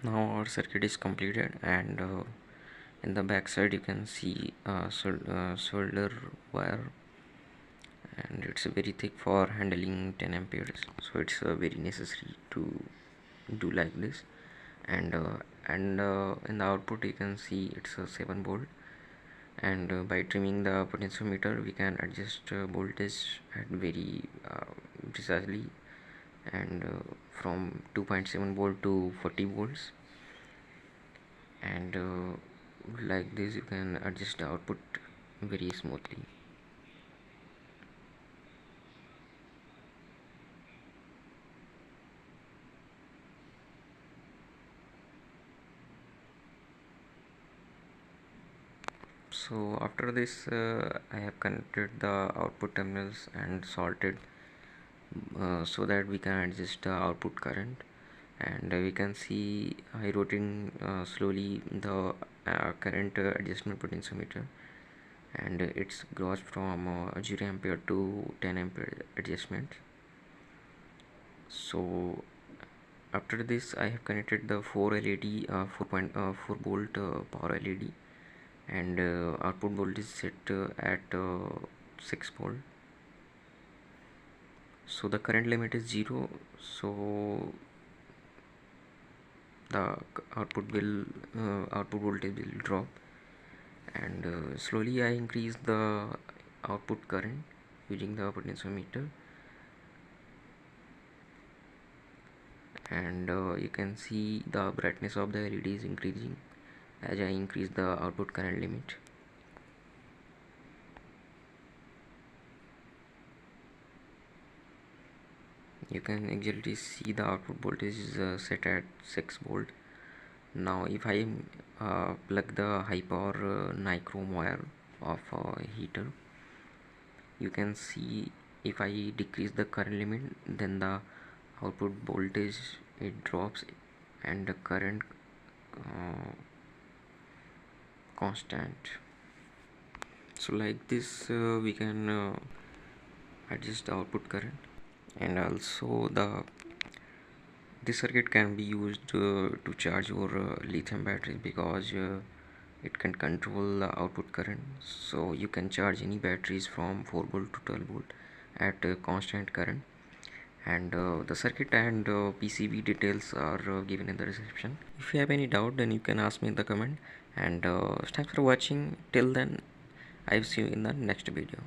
Now our circuit is completed, and in the back side you can see solder wire, and it's very thick for handling 10 amperes, so it's very necessary to do like this. And in the output you can see it's a 7 volt, and by trimming the potentiometer we can adjust voltage at very precisely, and from 2.7 volt to 40 volts, and like this you can adjust the output very smoothly. So after this I have connected the output terminals and sorted so that we can adjust the output current, and we can see I rotating slowly the current adjustment potentiometer, and it's goes from 0 ampere to 10 ampere adjustment. So after this I have connected the 4 LED 4.4 volt power LED, and output voltage set at 6 volt. So the current limit is 0, so the output voltage will drop, and slowly I increase the output current using the potentiometer, and you can see the brightness of the LED is increasing as I increase the output current limit. You can exactly see the output voltage is set at 6 volt. Now if I plug the high power nichrome wire of a heater, you can see if I decrease the current limit, then the output voltage it drops and the current constant. So like this we can adjust the output current, and also this circuit can be used to charge your lithium battery, because it can control the output current, so you can charge any batteries from 4 volt to 12 volt at constant current. And the circuit and PCB details are given in the description. If you have any doubt, then you can ask me in the comment, and thanks for watching. Till then, I will see you in the next video.